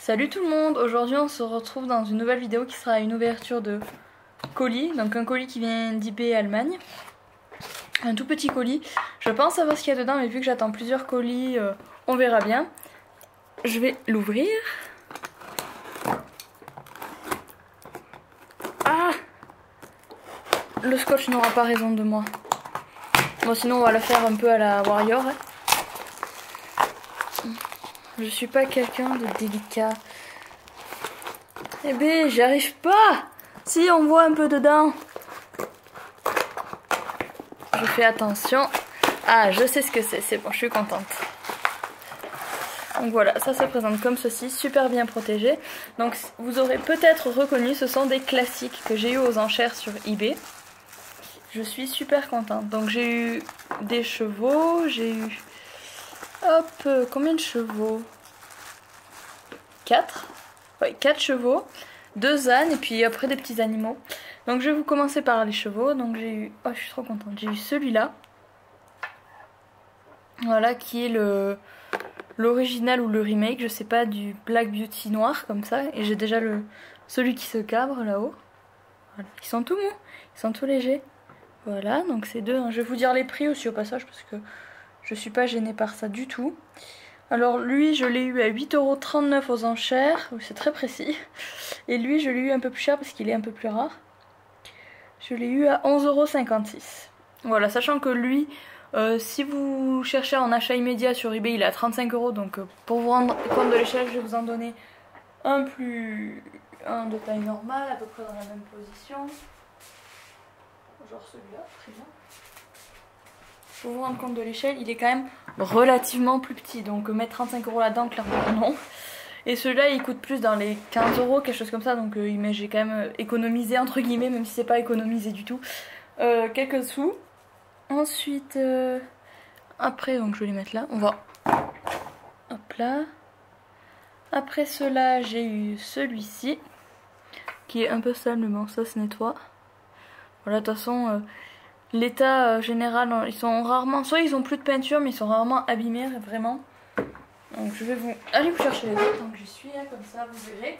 Salut tout le monde, aujourd'hui on se retrouve dans une nouvelle vidéo qui sera une ouverture de colis, donc un colis qui vient d'eBay Allemagne, un tout petit colis. Je pense savoir ce qu'il y a dedans mais vu que j'attends plusieurs colis, on verra bien. Je vais l'ouvrir. Ah, le scotch n'aura pas raison de moi. Bon sinon on va la faire un peu à la Warrior. Je suis pas quelqu'un de délicat. Eh ben, j'y arrive pas. Si, on voit un peu dedans. Je fais attention. Ah, je sais ce que c'est bon, je suis contente. Donc voilà, ça se présente comme ceci, super bien protégé. Donc vous aurez peut-être reconnu, ce sont des classiques que j'ai eu aux enchères sur eBay. Je suis super contente. Donc j'ai eu des chevaux, j'ai eu... Hop, combien de chevaux? 4. Ouais, 4 chevaux, 2 ânes et puis après des petits animaux. Donc je vais vous commencer par les chevaux. Donc j'ai eu... Oh, je suis trop contente. J'ai eu celui-là. Voilà, qui est l'original ou le remake, je sais pas, du Black Beauty noir comme ça. Et j'ai déjà celui qui se cabre là-haut. Voilà. Ils sont tout mous, ils sont tout légers. Voilà, donc c'est deux. Je vais vous dire les prix aussi au passage parce que je suis pas gênée par ça du tout. Alors lui je l'ai eu à 8,39 € aux enchères, c'est très précis. Et lui je l'ai eu un peu plus cher parce qu'il est un peu plus rare. Je l'ai eu à 11,56 €. Voilà, sachant que lui, si vous cherchez en achat immédiat sur eBay, il est à 35 €. Donc pour vous rendre compte de l'échelle, je vais vous en donner un de taille normale, à peu près dans la même position. Genre celui-là, très bien. Pour vous rendre compte de l'échelle, il est quand même relativement plus petit. Donc mettre 35 € là-dedans, clairement non. Et celui-là, il coûte plus dans les 15 €, quelque chose comme ça. Donc j'ai quand même économisé, entre guillemets, même si c'est pas économisé du tout, quelques sous. Ensuite, après, donc je vais les mettre là. On va... Hop là. Après cela, j'ai eu celui-ci, qui est un peu sale, mais bon, ça se nettoie. Voilà, de toute façon... L'état général, ils sont rarement... Soit ils ont plus de peinture, mais ils sont rarement abîmés, vraiment. Donc je vais vous... Allez vous chercher les autres, donc j'y suis, là, comme ça, vous verrez.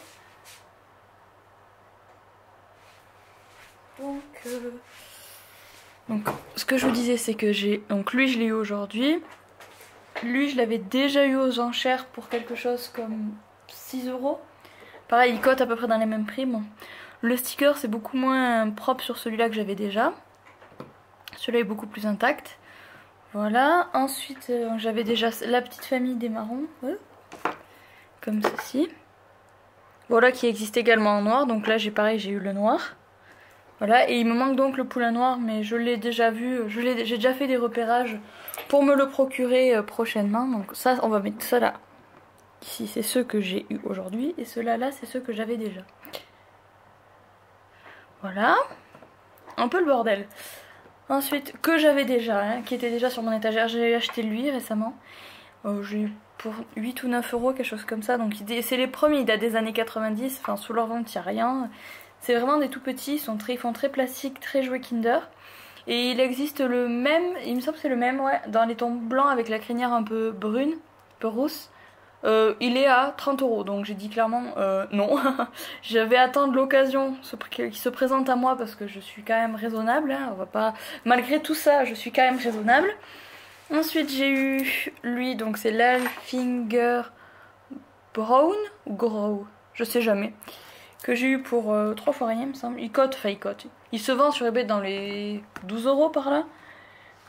Donc ce que je vous disais, c'est que j'ai... Donc lui, je l'ai eu aujourd'hui. Lui, je l'avais déjà eu aux enchères pour quelque chose comme 6 €. Pareil, il cote à peu près dans les mêmes prix. Bon. Le sticker, c'est beaucoup moins propre sur celui-là que j'avais déjà. Celui-là est beaucoup plus intact. Voilà. Ensuite, j'avais déjà la petite famille des marrons. Comme ceci. Voilà, qui existe également en noir. Donc là, pareil, j'ai eu le noir. Voilà. Et il me manque donc le poulain noir. Mais je l'ai déjà vu. J'ai déjà fait des repérages pour me le procurer prochainement. Donc ça, on va mettre ça là. Ici, c'est ceux que j'ai eu aujourd'hui. Et ceux-là, là, c'est ceux que j'avais déjà. Voilà. Un peu le bordel. Ensuite, que j'avais déjà, hein, qui était déjà sur mon étagère, j'ai acheté lui récemment. J'ai eu pour 8 ou 9 €, quelque chose comme ça. Donc c'est les premiers, il date des années 90, enfin sous leur vente il n'y a rien. C'est vraiment des tout petits, ils font très plastique, très jouet Kinder. Et il existe le même, il me semble que c'est le même, ouais, dans les tons blancs avec la crinière un peu brune, un peu rousse. Il est à 30 €, donc j'ai dit clairement non. Je vais attendre l'occasion qui se présente à moi parce que je suis quand même raisonnable, hein, on va pas... Malgré tout ça, je suis quand même raisonnable. Ensuite j'ai eu lui, donc c'est l'Alfinger Brown ou Grow, je sais jamais, que j'ai eu pour 3 fois rien il me semble. Il cote. Il se vend sur eBay dans les 12 € par là.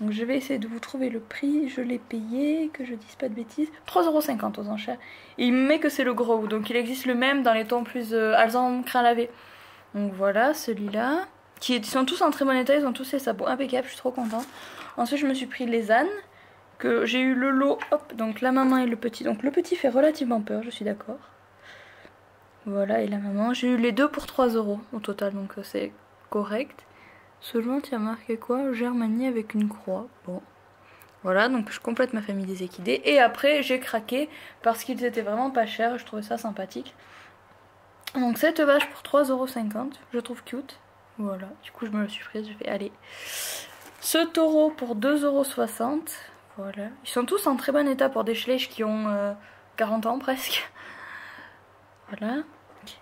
Donc je vais essayer de vous trouver le prix, je l'ai payé, que je dise pas de bêtises, 3,50 € aux enchères. Et il me met que c'est le gros, donc il existe le même dans les tons plus alzan crin lavé. Donc voilà, celui-là, ils sont tous en très bon état, ils ont tous les sabots impeccables, je suis trop contente. Ensuite je me suis pris les ânes, que j'ai eu le lot, hop, donc la maman et le petit. Donc le petit fait relativement peur, je suis d'accord. Voilà, et la maman, j'ai eu les deux pour 3 € au total, donc c'est correct. Seulement, tu as marqué quoi? Germanie avec une croix. Bon. Voilà, donc je complète ma famille des équidés. Et après, j'ai craqué parce qu'ils étaient vraiment pas chers. Je trouvais ça sympathique. Donc cette vache pour 3,50 €. Je trouve cute. Voilà, du coup je me le suis prise. Je fais allez. Ce taureau pour 2,60 €. Voilà. Ils sont tous en très bon état pour des schleich qui ont 40 ans presque. Voilà.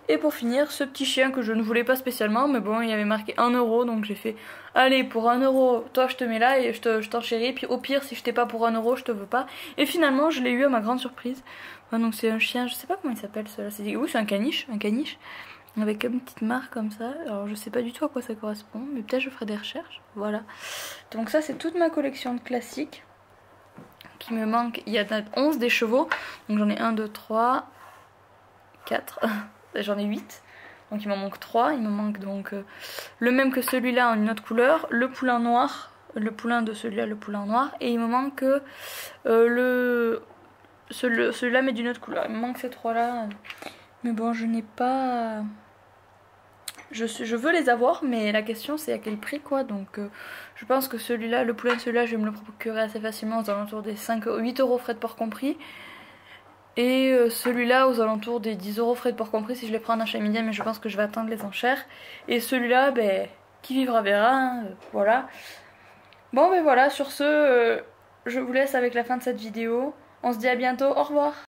Et pour finir, ce petit chien que je ne voulais pas spécialement, mais bon, il y avait marqué 1 euro, donc j'ai fait allez, pour 1 euro, toi je te mets là et je t'enchéris, puis au pire, si je t'ai pas pour 1 euro, je te veux pas. Et finalement, je l'ai eu à ma grande surprise. Enfin, donc c'est un chien, je sais pas comment il s'appelle celui-là, oui, c'est un caniche, avec une petite marque comme ça. Alors je sais pas du tout à quoi ça correspond, mais peut-être je ferai des recherches. Voilà. Donc ça, c'est toute ma collection de classiques qui me manque. Il y a 11 des chevaux, donc j'en ai 1, 2, 3, 4. J'en ai 8, donc il m'en manque 3. Il me manque donc le même que celui-là en une autre couleur, le poulain noir, le poulain de celui-là, le poulain noir, et il me manque celui-là mais d'une autre couleur. Il me manque ces 3-là, mais bon, je n'ai pas... Je veux les avoir, mais la question c'est à quel prix quoi, donc je pense que celui-là, le poulain de celui-là, je vais me le procurer assez facilement aux alentours des 8 euros frais de port compris. Et celui-là aux alentours des 10 euros frais de port compris si je les prends en achat immédiat, mais je pense que je vais attendre les enchères. Et celui-là, ben, qui vivra verra, hein, voilà. Bon ben voilà, sur ce, je vous laisse avec la fin de cette vidéo. On se dit à bientôt, au revoir.